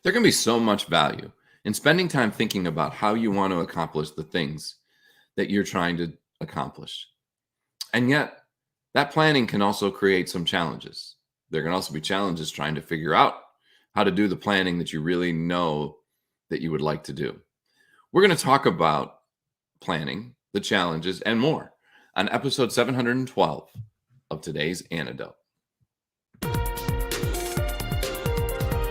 There can be so much value in spending time thinking about how you want to accomplish the things that you're trying to accomplish. And yet, that planning can also create some challenges. There can also be challenges trying to figure out how to do the planning that you really know that you would like to do. We're going to talk about planning, the challenges, and more on episode 712 of today's Antidote.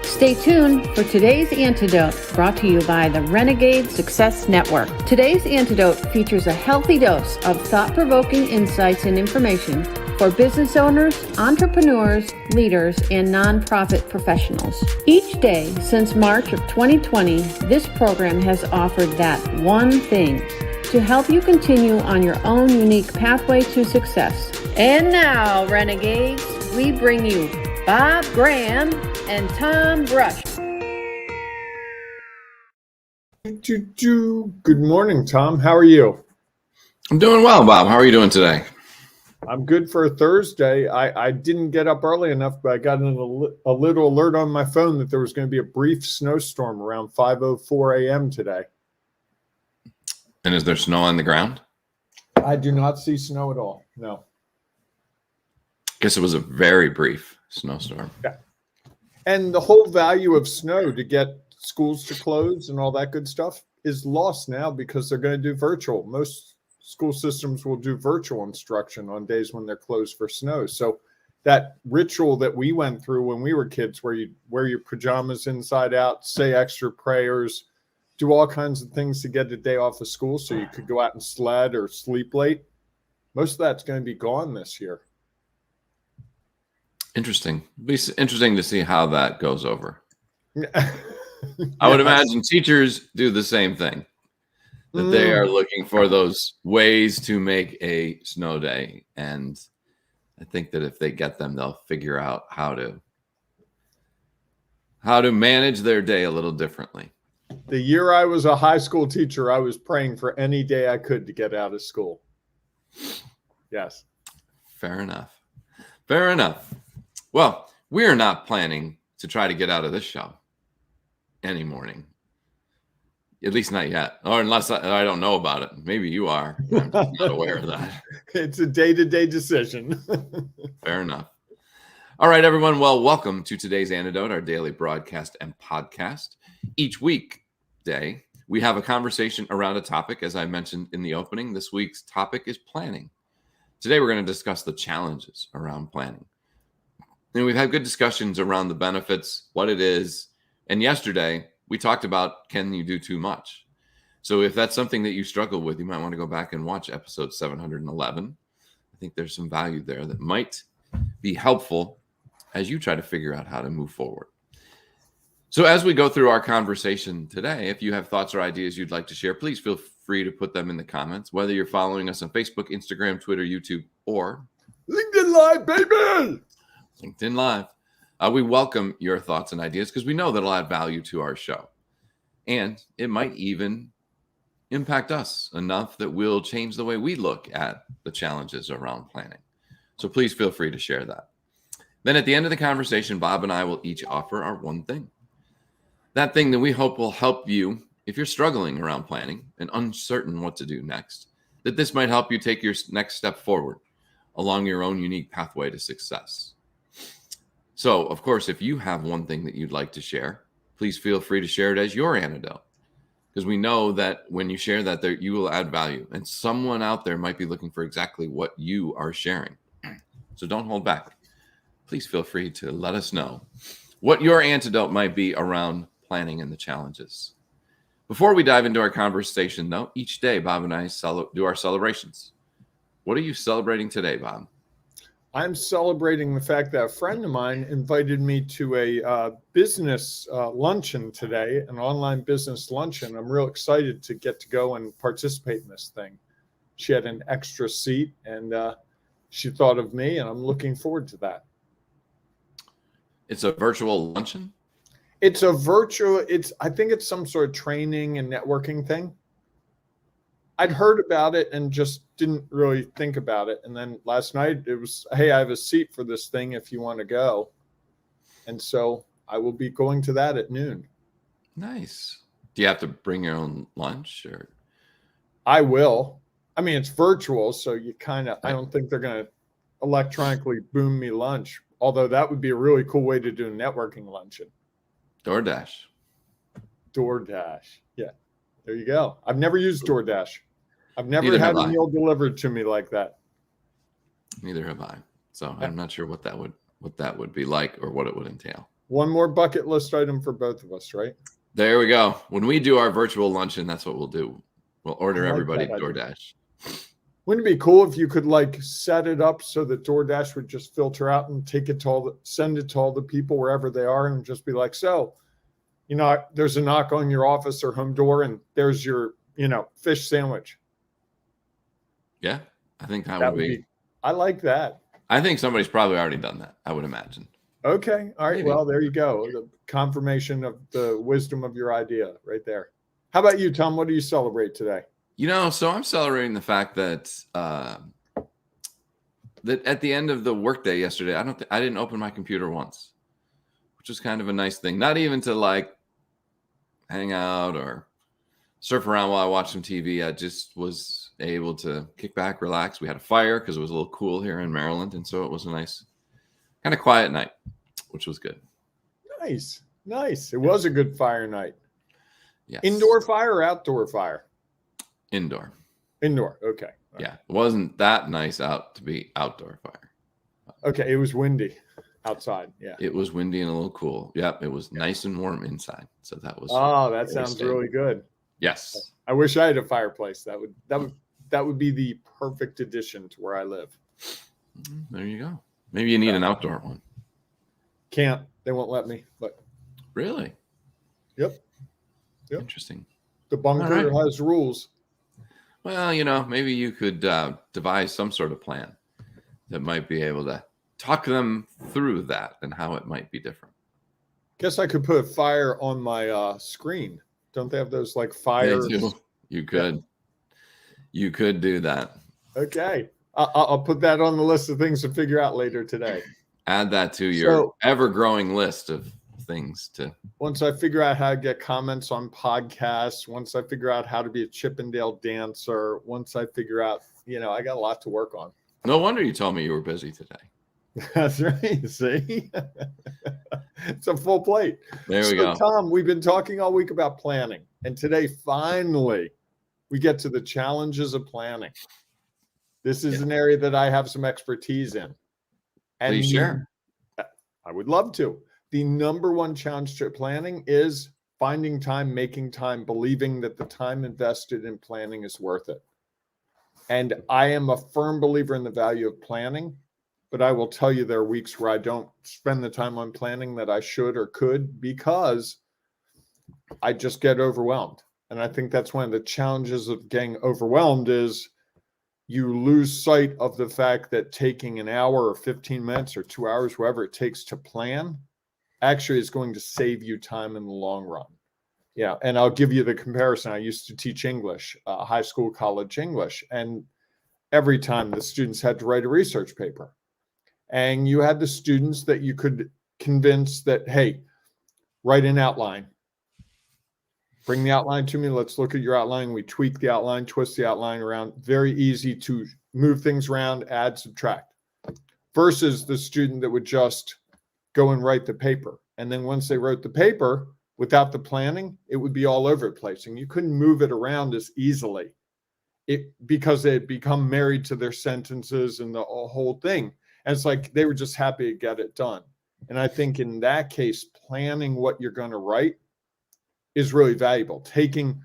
Stay tuned for today's Antidote, brought to you by the Renegade Success Network. Today's Antidote features a healthy dose of thought-provoking insights and information for business owners, entrepreneurs, leaders, and nonprofit professionals. Each day since March of 2020, this program has offered that one thing to help you continue on your own unique pathway to success. And now, Renegades, we bring you Bob Graham and Tom Brush. Good morning, Tom. How are you? I'm doing well, Bob. How are you doing today? I'm good for a Thursday. I didn't get up early enough, but I got a little alert on my phone that there was going to be a brief snowstorm around 5:04 a.m. today. And is there snow on the ground? I do not see snow at all. No. Guess it was a very brief snowstorm. Yeah. And the whole value of snow to get schools to close and all that good stuff is lost now because they're going to do virtual. Most school systems will do virtual instruction on days when they're closed for snow. So that ritual that we went through when we were kids, where you wear your pajamas inside out, say extra prayers, do all kinds of things to get a day off of school so you could go out and sled or sleep late, most of that's going to be gone this year. Interesting. It'd be interesting to see how that goes over. Yes. I would imagine teachers do the same thing, that they are looking for those ways to make a snow day. And I think that if they get them, they'll figure out how to manage their day a little differently. The year I was a high school teacher, I was praying for any day I could to get out of school. Yes. Fair enough. Fair enough. Well, we're not planning to try to get out of this show any morning. At least not yet. Or unless I don't know about it. Maybe you are. I'm just not aware of that. It's a day-to-day decision. Fair enough. All right, everyone. Well, welcome to today's Antidote, our daily broadcast and podcast. Each weekday, we have a conversation around a topic. As I mentioned in the opening, this week's topic is planning. Today, we're going to discuss the challenges around planning. And we've had good discussions around the benefits, what it is. And yesterday, we talked about, can you do too much? So if that's something that you struggle with, you might want to go back and watch episode 711. I think there's some value there that might be helpful as you try to figure out how to move forward. So as we go through our conversation today, if you have thoughts or ideas you'd like to share, please feel free to put them in the comments, whether you're following us on Facebook, Instagram, Twitter, YouTube, or LinkedIn Live, baby! LinkedIn Live. We welcome your thoughts and ideas because we know that it'll add value to our show. And it might even impact us enough that we'll change the way we look at the challenges around planning. So please feel free to share that. Then at the end of the conversation, Bob and I will each offer our one thing. That thing that we hope will help you if you're struggling around planning and uncertain what to do next, that this might help you take your next step forward along your own unique pathway to success. So, of course, if you have one thing that you'd like to share, please feel free to share it as your antidote, because we know that when you share that, there, you will add value, and someone out there might be looking for exactly what you are sharing. So don't hold back. Please feel free to let us know what your antidote might be around planning and the challenges. Before we dive into our conversation, though, each day Bob and I do our celebrations. What are you celebrating today, Bob? I'm celebrating the fact that a friend of mine invited me to a business luncheon today, an online business luncheon. I'm real excited to get to go and participate in this thing. She had an extra seat, and she thought of me, and I'm looking forward to that. It's a virtual luncheon? It's a virtual, I think it's some sort of training and networking thing. I'd heard about it and just didn't really think about it. And then last night it was, hey, I have a seat for this thing if you want to go. And so I will be going to that at noon. Nice. Do you have to bring your own lunch or? I will. I mean, it's virtual, so you kind of, I Right. don't think they're going to electronically boom me lunch, although that would be a really cool way to do a networking luncheon. DoorDash. DoorDash. Yeah, there you go. I've never used DoorDash. I've never Neither had have a I. meal delivered to me like that. Neither have I. So I'm not sure what that would be like or what it would entail. One more bucket list item for both of us, right? There we go. When we do our virtual luncheon, that's what we'll do. We'll order like everybody that idea. DoorDash. Wouldn't it be cool if you could like set it up so that DoorDash would just filter out and take it to send it to all the people wherever they are and just be like, so, there's a knock on your office or home door and there's your, fish sandwich. Yeah, I think that would be. I like that. I think somebody's probably already done that, I would imagine. Okay. All right. Maybe. Well, there you go. The confirmation of the wisdom of your idea right there. How about you, Tom? What do you celebrate today? So I'm celebrating the fact that that at the end of the workday yesterday, I didn't open my computer once, which was kind of a nice thing. Not even to like hang out or surf around while I watched some TV. I just was able to kick back, relax. We had a fire because it was a little cool here in Maryland, and so it was a nice, kind of quiet night, which was good. Nice. It was a good fire night. Yes. Indoor fire or outdoor fire? Indoor. Okay. Yeah, it wasn't that nice out to be outdoor fire. Okay, it was windy outside. Yeah, it was windy and a little cool. Yep, it was nice and warm inside. So that was. Oh, that sounds really good. Yes. I wish I had a fireplace. That would be the perfect addition to where I live. There you go. Maybe you need an outdoor one. Can't. They won't let me. But really. Yep. Interesting. The bunker has rules. Well, maybe you could devise some sort of plan that might be able to talk them through that and how it might be different. Guess I could put a fire on my screen. Don't they have those like fires? You could. Yeah. You could do that. Okay. I'll put that on the list of things to figure out later today. Add that to your ever-growing list of things to. Once I figure out how to get comments on podcasts, once I figure out how to be a Chippendale dancer, once I figure out, I got a lot to work on. No wonder you told me you were busy today. That's right. See, it's a full plate. There we go. Tom, we've been talking all week about planning, and today finally we get to the challenges of planning. This is an area that I have some expertise in. And please share. I would love to. The number one challenge to planning is finding time, making time, believing that the time invested in planning is worth it. And I am a firm believer in the value of planning, but I will tell you there are weeks where I don't spend the time on planning that I should or could because I just get overwhelmed. And I think that's one of the challenges of getting overwhelmed is you lose sight of the fact that taking an hour or 15 minutes or 2 hours, whatever it takes to plan, actually is going to save you time in the long run. Yeah. And I'll give you the comparison. I used to teach English, high school, college English. And every time the students had to write a research paper. And you had the students that you could convince that, hey, write an outline. Bring the outline to me. Let's look at your outline. We tweak the outline, twist the outline around. Very easy to move things around, add, subtract. Versus the student that would just go and write the paper. And then once they wrote the paper, without the planning, it would be all over the place. And you couldn't move it around as easily because they had become married to their sentences and the whole thing. And it's like they were just happy to get it done. And I think in that case, planning what you're going to write is really valuable. Taking,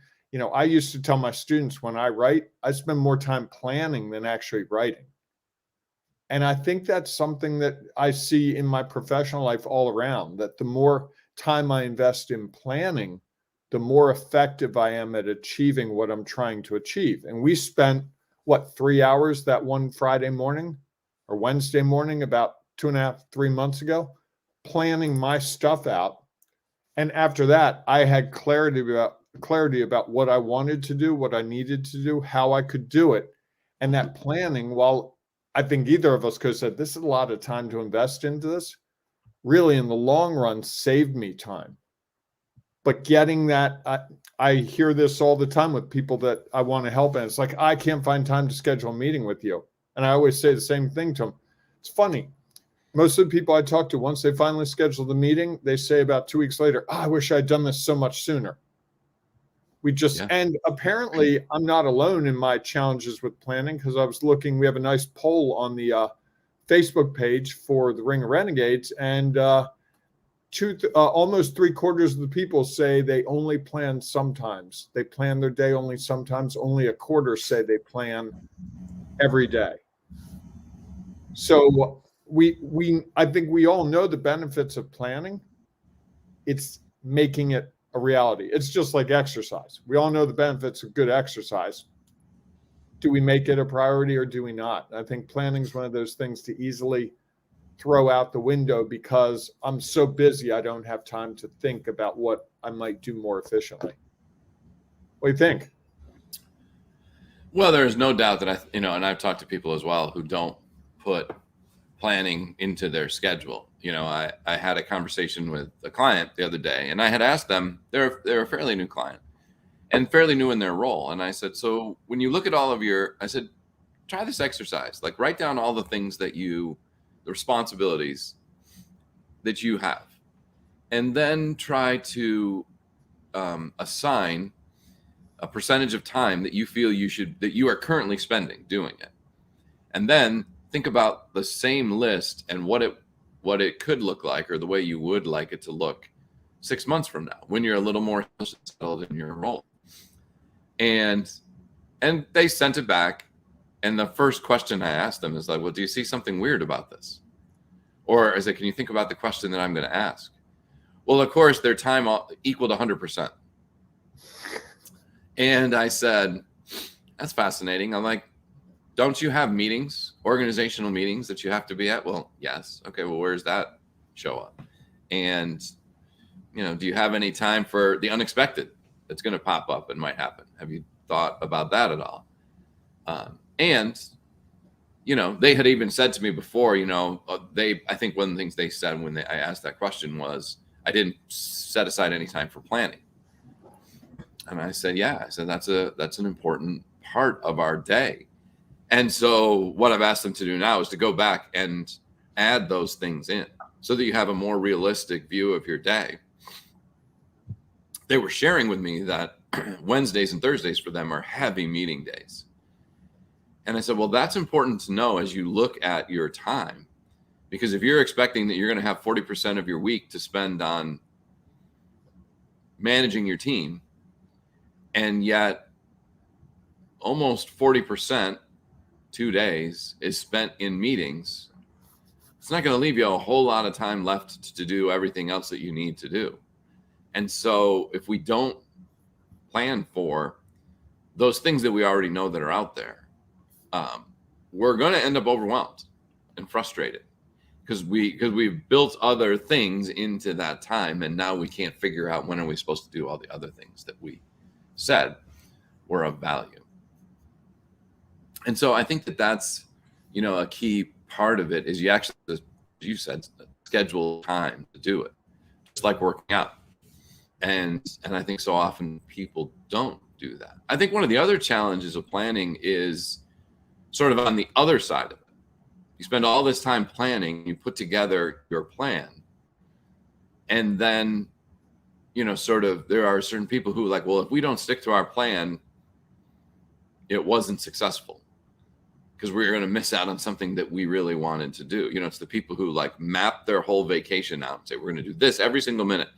I used to tell my students when I write, I spend more time planning than actually writing. And I think that's something that I see in my professional life all around, that the more time I invest in planning, the more effective I am at achieving what I'm trying to achieve. And we spent, 3 hours that one Friday morning or Wednesday morning about 2.5, 3 months ago, planning my stuff out. And after that, I had clarity about what I wanted to do, what I needed to do, how I could do it. And that planning, while I think either of us could have said, this is a lot of time to invest into this, really in the long run saved me time. But getting that, I hear this all the time with people that I want to help. And it's like, I can't find time to schedule a meeting with you. And I always say the same thing to them. It's funny. Most of the people I talk to, once they finally schedule the meeting, they say about 2 weeks later, I wish I'd done this so much sooner. And apparently I'm not alone in my challenges with planning, because I was looking, we have a nice poll on the Facebook page for the Ring of Renegades, and almost 3/4 of the people say they only plan sometimes. They plan their day only sometimes. Only 1/4 say they plan every day. So I think we all know the benefits of planning. It's making it a reality. It's just like exercise. We all know the benefits of good exercise. Do we make it a priority or do we not? I think planning is one of those things to easily throw out the window because I'm so busy I don't have time to think about what I might do more efficiently. What do you think? Well, there's no doubt that and I've talked to people as well who don't put planning into their schedule. I had a conversation with a client the other day, and I had asked them, they're a fairly new client and fairly new in their role. And I said, so when you look at I said, try this exercise, like write down all the things the responsibilities that you have, and then try to assign a percentage of time that you feel that you are currently spending doing it. And then think about the same list and what it could look like, or the way you would like it to look 6 months from now when you're a little more settled in your role. And they sent it back. And the first question I asked them is like, well, do you see something weird about this? Or is it, can you think about the question that I'm going to ask? Well, of course, their time equaled 100%. And I said, that's fascinating. I'm like, don't you have meetings, organizational meetings that you have to be at? Well, yes. Okay, well, where's that show up? And, do you have any time for the unexpected that's going to pop up and might happen? Have you thought about that at all? And they had even said to me before, I think one of the things they said when I asked that question was, I didn't set aside any time for planning. And I said, yeah, that's an important part of our day. And so what I've asked them to do now is to go back and add those things in so that you have a more realistic view of your day. They were sharing with me that Wednesdays and Thursdays for them are heavy meeting days. And I said, well, that's important to know as you look at your time, because if you're expecting that you're going to have 40% of your week to spend on managing your team, and yet almost 40%, 2 days, is spent in meetings, it's not going to leave you a whole lot of time left to do everything else that you need to do. And so if we don't plan for those things that we already know that are out there, we're going to end up overwhelmed and frustrated because we've built other things into that time, and now we can't figure out when are we supposed to do all the other things that we said were of value. And so I think that that's a key part of it is you actually, as you said, schedule time to do it, just like working out. And I think so often people don't do that. I think one of the other challenges of planning is sort of on the other side of it. You spend all this time planning, you put together your plan, and then, there are certain people who like, well, if we don't stick to our plan, it wasn't successful because we're going to miss out on something that we really wanted to do. It's the people who like map their whole vacation out and say, we're going to do this every single minute.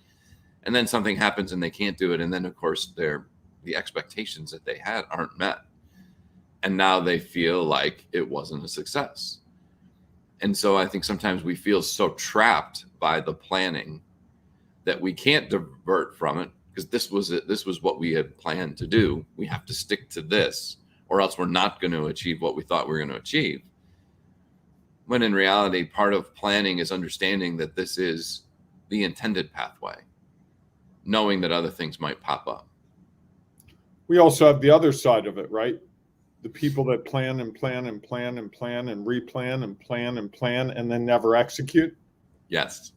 And then something happens and they can't do it. And then of course the expectations that they had aren't met. And now they feel like it wasn't a success. And so I think sometimes we feel so trapped by the planning that we can't divert from it because this was it. This was what we had planned to do. We have to stick to this or else we're not going to achieve what we thought we were going to achieve. When in reality, part of planning is understanding that this is the intended pathway, knowing that other things might pop up. We also have the other side of it, right? The people that plan and plan and plan and plan and replan and plan and plan and then never execute. Yes.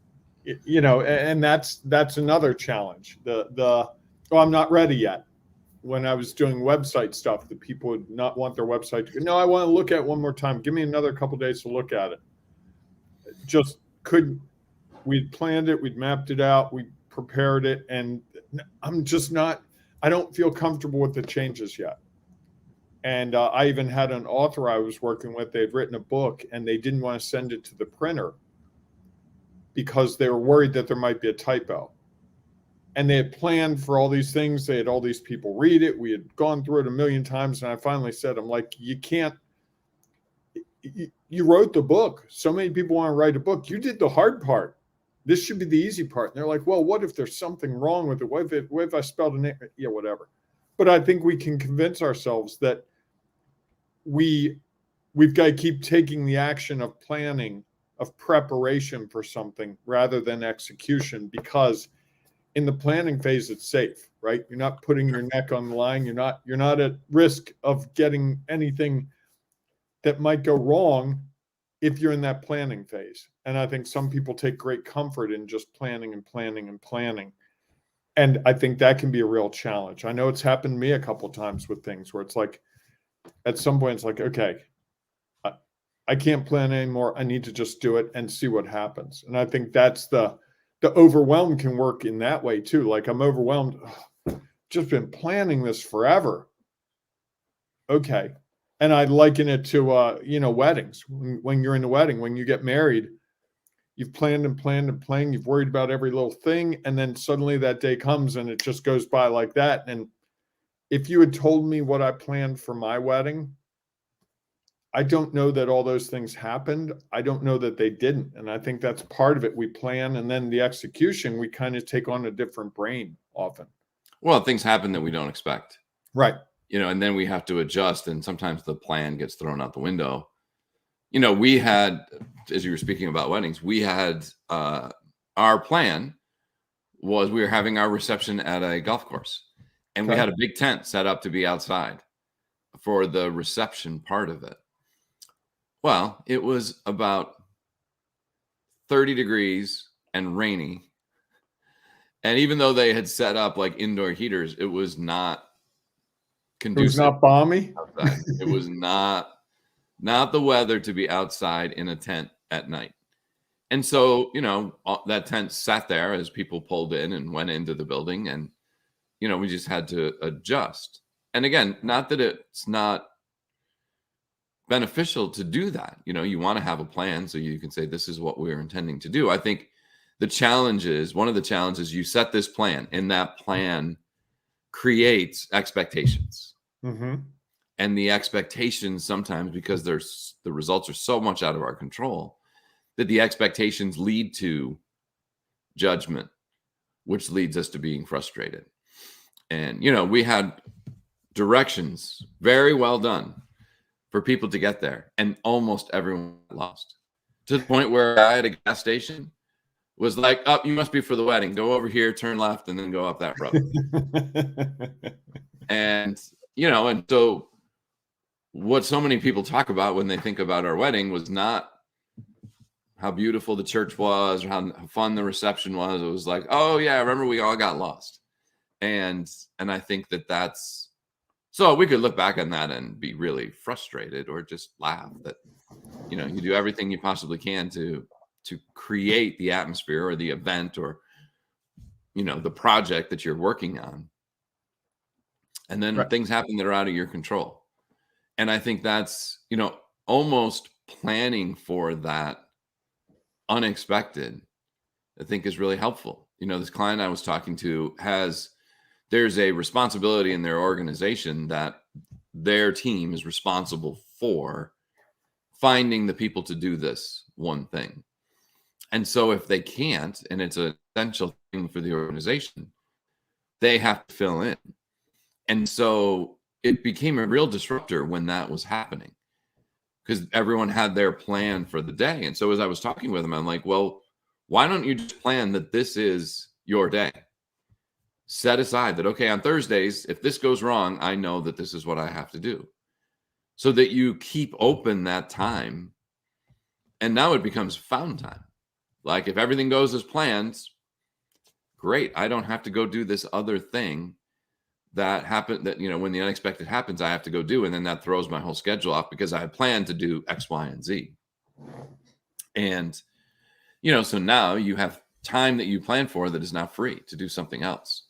And that's another challenge. Oh, I'm not ready yet. When I was doing website stuff, that people would not want their website to go, no, I want to look at it one more time. Give me another couple of days to look at it. Just couldn't. We'd planned it, we'd mapped it out, we prepared it, and I'm just not. I don't feel comfortable with the changes yet. And I even had an author I was working with. They had written a book, and they didn't want to send it to the printer because they were worried that there might be a typo. And they had planned for all these things. They had all these people read it. We had gone through it a million times. And I finally said, I'm like, you can't, you wrote the book. So many people want to write a book. You did the hard part. This should be the easy part. And they're like, well, what if there's something wrong with it? What if I spelled a name? Yeah, whatever. But I think we can convince ourselves that we've got to keep taking the action of planning, of preparation for something rather than execution, because in the planning phase, it's safe, right? You're not putting your neck on the line. You're not at risk of getting anything that might go wrong if you're in that planning phase. And I think some people take great comfort in just planning and planning and planning. And I think that can be a real challenge. I know it's happened to me a couple of times with things where it's like, at some point, it's like, okay, I can't plan anymore. I need to just do it and see what happens. And I think that's the overwhelm can work in that way too. Like, I'm overwhelmed. Just been planning this forever. Okay. And I liken it to, weddings. When you're in a wedding, when you get married, you've planned and planned and planned. You've worried about every little thing. And then suddenly that day comes and it just goes by like that. And if you had told me what I planned for my wedding, I don't know that all those things happened. I don't know that they didn't. And I think that's part of it. We plan, and then the execution, we kind of take on a different brain often. Well, things happen that we don't expect. Right. And then we have to adjust, and sometimes the plan gets thrown out the window. We had, as you were speaking about weddings, we had our plan was we were having our reception at a golf course, and we had a big tent set up to be outside for the reception part of it. Well, it was about 30 degrees and rainy. And even though they had set up like indoor heaters, it was not conducive. It was not balmy. It was not the weather to be outside in a tent at night. And so, that tent sat there as people pulled in and went into the building, and, we just had to adjust. And again, not that it's not beneficial to do that. You want to have a plan so you can say, this is what we're intending to do. I think one of the challenges, you set this plan, and that plan creates expectations. Mm-hmm. And the expectations sometimes, because the results are so much out of our control, that the expectations lead to judgment, which leads us to being frustrated. And, we had directions very well done for people to get there, and almost everyone lost, to the point where a guy at a gas station was like, "Oh, you must be for the wedding. Go over here, turn left, and then go up that road." And so what so many people talk about when they think about our wedding was not how beautiful the church was or how fun the reception was. It was like, oh yeah, I remember we all got lost. And I think that's, so we could look back on that and be really frustrated, or just laugh that, you do everything you possibly can to create the atmosphere or the event or, the project that you're working on. And then things happen that are out of your control. And I think that's, almost planning for that unexpected, I think is really helpful. This client I was talking to there's a responsibility in their organization that their team is responsible for finding the people to do this one thing. And so if they can't, and it's an essential thing for the organization, they have to fill in. And so it became a real disruptor when that was happening, because everyone had their plan for the day. And so as I was talking with them, I'm like, well, why don't you just plan that this is your day? Set aside that, okay, on Thursdays, if this goes wrong, I know that this is what I have to do, so that you keep open that time. And now it becomes found time. Like if everything goes as planned, great. I don't have to go do this other thing that happened that, when the unexpected happens, I have to go do. And then that throws my whole schedule off because I had planned to do X, Y, and Z. And, so now you have time that you plan for that is now free to do something else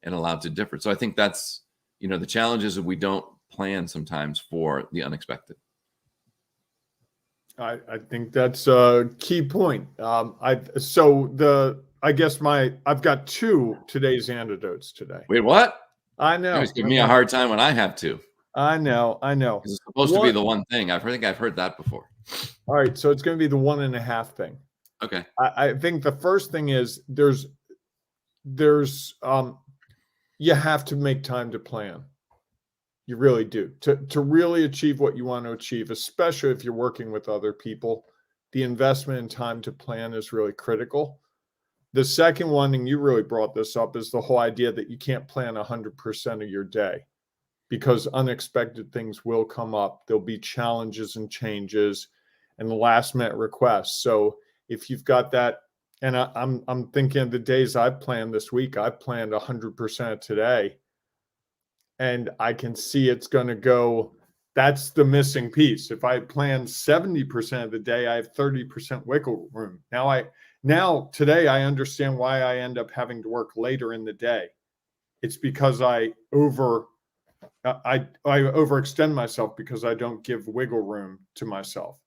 and allowed to differ. So I think that's, the challenge is that we don't plan sometimes for the unexpected. I think that's a key point. I've got two today's antidotes today. Wait, what? I know. You always give me a hard time when I have to. I know. It's supposed to be the one thing. I think I've heard that before. All right, so it's going to be the 1.5 thing. Okay. I think the first thing is there's you have to make time to plan. You really do. To really achieve what you want to achieve, especially if you're working with other people, the investment in time to plan is really critical. The second one, and you really brought this up, is the whole idea that you can't plan 100% of your day because unexpected things will come up. There'll be challenges and changes and last-minute requests. So if you've got that, and I'm thinking of the days I've planned this week, I've planned 100% today. And I can see it's going to go, that's the missing piece. If I plan 70% of the day, I have 30% wiggle room. Now today I understand why I end up having to work later in the day. It's because I overextend myself because I don't give wiggle room to myself.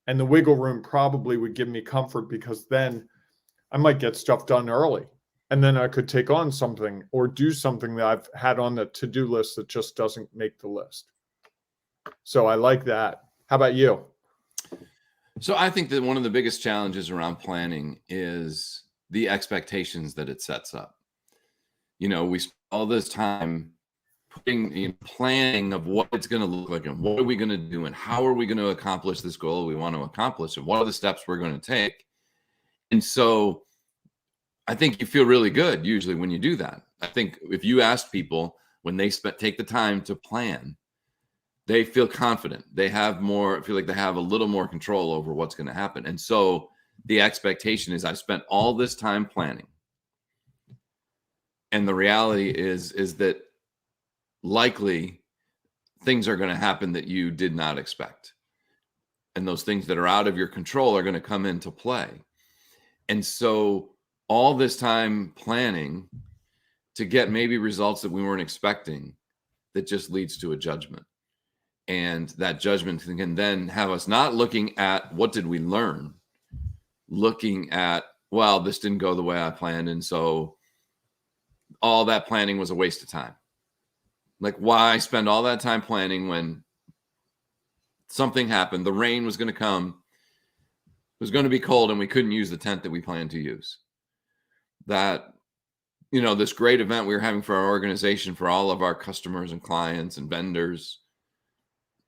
And the wiggle room probably would give me comfort because then I might get stuff done early. And then I could take on something or do something that I've had on the to-do list that just doesn't make the list. So I like that. How about you? So I think that one of the biggest challenges around planning is the expectations that it sets up. We spend all this time putting planning of what it's going to look like and what are we going to do and how are we going to accomplish this goal we want to accomplish and what are the steps we're going to take. And so I think you feel really good usually when you do that. I think if you ask people when they take the time to plan, they feel confident. They feel like they have a little more control over what's going to happen. And so the expectation is I've spent all this time planning. And the reality is that likely things are going to happen that you did not expect. And those things that are out of your control are going to come into play. And so all this time planning to get maybe results that we weren't expecting, that just leads to a judgment. And that judgment can then have us not looking at what did we learn, looking at, well, this didn't go the way I planned. And so all that planning was a waste of time. Like why spend all that time planning when something happened, the rain was going to come, it was going to be cold and we couldn't use the tent that we planned to use. That, this great event we were having for our organization, for all of our customers and clients and vendors,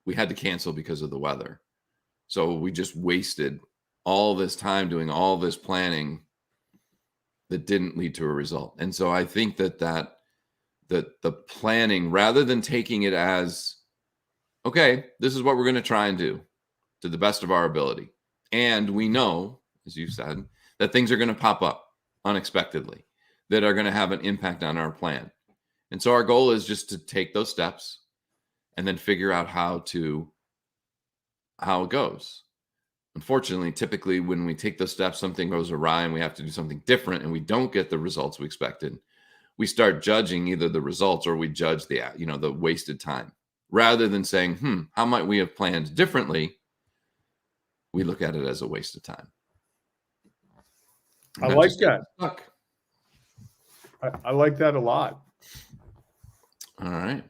we had to cancel because of the weather. So we just wasted all this time doing all this planning that didn't lead to a result. And so I think that the planning, rather than taking it as, okay, this is what we're going to try and do to the best of our ability. And we know, as you said, that things are going to pop up unexpectedly that are going to have an impact on our plan. And so our goal is just to take those steps and then figure out how it goes. Unfortunately, typically when we take those steps, something goes awry and we have to do something different and we don't get the results we expected. We start judging either the results or we judge the wasted time. Rather than saying, how might we have planned differently? We look at it as a waste of time. I like that. I like that a lot. All right.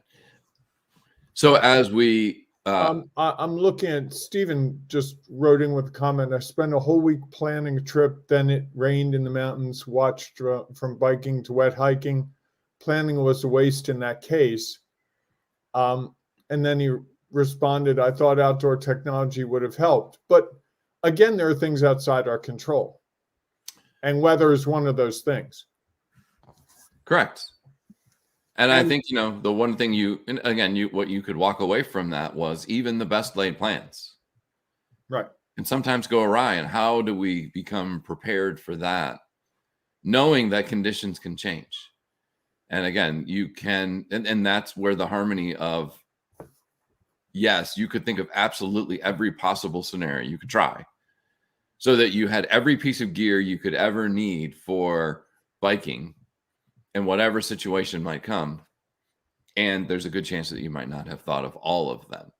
So as we... I'm looking at Stephen just wrote in with a comment. I spent a whole week planning a trip. Then it rained in the mountains, watched from biking to wet hiking. Planning was a waste in that case. And then he responded, I thought outdoor technology would have helped. But again, there are things outside our control. And weather is one of those things. Correct. And I think, the one thing what you could walk away from that was even the best laid plans. Right. can sometimes go awry. And how do we become prepared for that? Knowing that conditions can change. And again, you can, and that's where the harmony of, yes, you could think of absolutely every possible scenario you could try, so that you had every piece of gear you could ever need for biking and whatever situation might come. And there's a good chance that you might not have thought of all of them.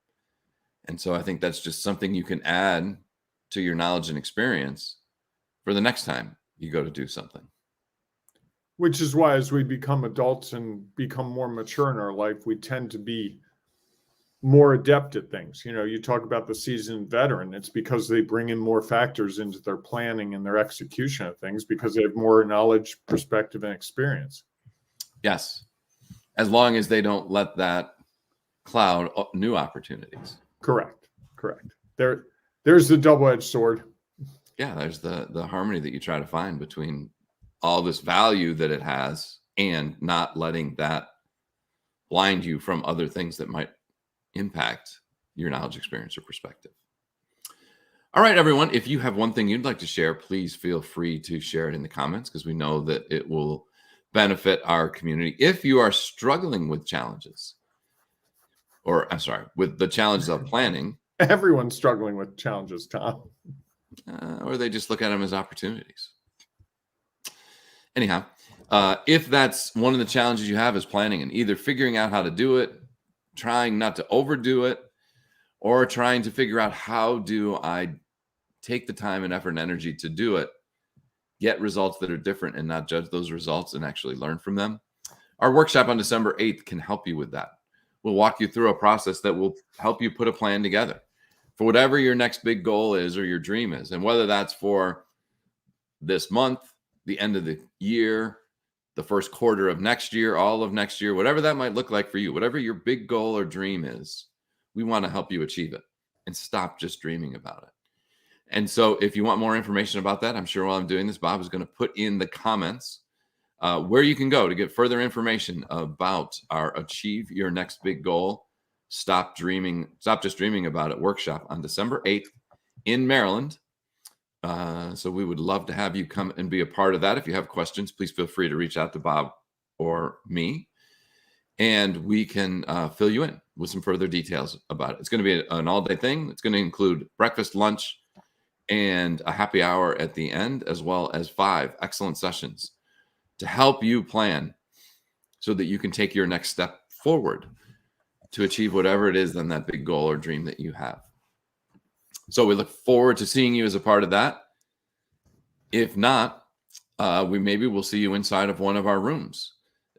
And so I think that's just something you can add to your knowledge and experience for the next time you go to do something. Which is why, as we become adults and become more mature in our life, we tend to be more adept at things. You know, you talk about the seasoned veteran, it's because they bring in more factors into their planning and their execution of things because they have more knowledge, perspective, and experience. Yes. As long as they don't let that cloud new opportunities. Correct. There's the double-edged sword. Yeah, there's the harmony that you try to find between all this value that it has and not letting that blind you from other things that might impact your knowledge, experience, or perspective. All right, everyone, if you have one thing you'd like to share, please feel free to share it in the comments, because we know that it will benefit our community. If you are struggling with challenges, or I'm sorry, with the challenges of planning. Everyone's struggling with challenges, Tom. Or they just look at them as opportunities. Anyhow, if that's one of the challenges you have is planning and either figuring out how to do it, trying not to overdo it, or trying to figure out how do I take the time and effort and energy to do it, get results that are different and not judge those results and actually learn from them. Our workshop on December 8th can help you with that. We'll walk you through a process that will help you put a plan together for whatever your next big goal is or your dream is. And whether that's for this month, the end of the year, the first quarter of next year, all of next year, whatever that might look like for you, whatever your big goal or dream is, we want to help you achieve it and stop just dreaming about it. And so if you want more information about that, I'm sure while I'm doing this, Bob is going to put in the comments where you can go to get further information about our Achieve Your Next Big Goal, Stop Just Dreaming About It workshop on December 8th in Maryland. So we would love to have you come and be a part of that. If you have questions, please feel free to reach out to Bob or me, and we can fill you in with some further details about it. It's going to be an all-day thing. It's going to include breakfast, lunch, and a happy hour at the end, as well as 5 excellent sessions to help you plan so that you can take your next step forward to achieve whatever it is, then that big goal or dream that you have. So we look forward to seeing you as a part of that. If not, we'll see you inside of one of our rooms.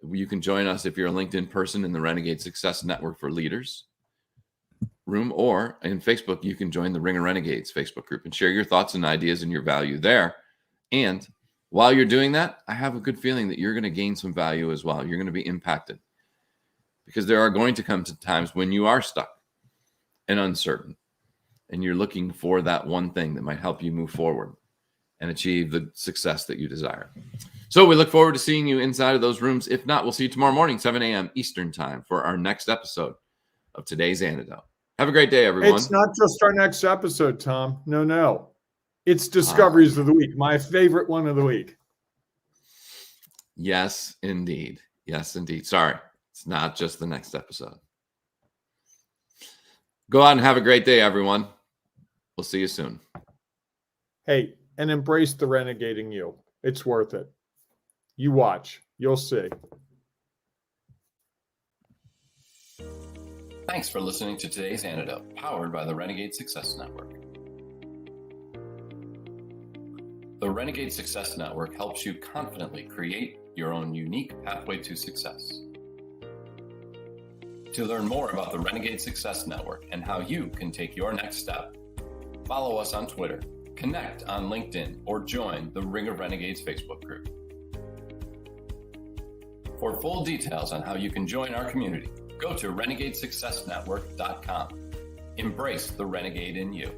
You can join us if you're a LinkedIn person in the Renegade Success Network for Leaders room, or in Facebook, you can join the Ring of Renegades Facebook group and share your thoughts and ideas and your value there. And while you're doing that, I have a good feeling that you're going to gain some value as well. You're going to be impacted, because there are going to come to times when you are stuck and uncertain, and you're looking for that one thing that might help you move forward and achieve the success that you desire. So we look forward to seeing you inside of those rooms. If not, we'll see you tomorrow morning, 7 a.m. Eastern time, for our next episode of Today's Antidote. Have a great day, everyone. It's not just our next episode, Tom. No. It's Discoveries of the Week, my favorite one of the week. Yes, indeed. Sorry, it's not just the next episode. Go out and have a great day, everyone. We'll see you soon. Hey, and embrace the renegading you. It's worth it. You watch. You'll see. Thanks for listening to Today's Antidote, powered by the Renegade Success Network. The Renegade Success Network helps you confidently create your own unique pathway to success. To learn more about the Renegade Success Network and how you can take your next step, follow us on Twitter, connect on LinkedIn, or join the Ring of Renegades Facebook group. For full details on how you can join our community, go to renegadesuccessnetwork.com. Embrace the renegade in you.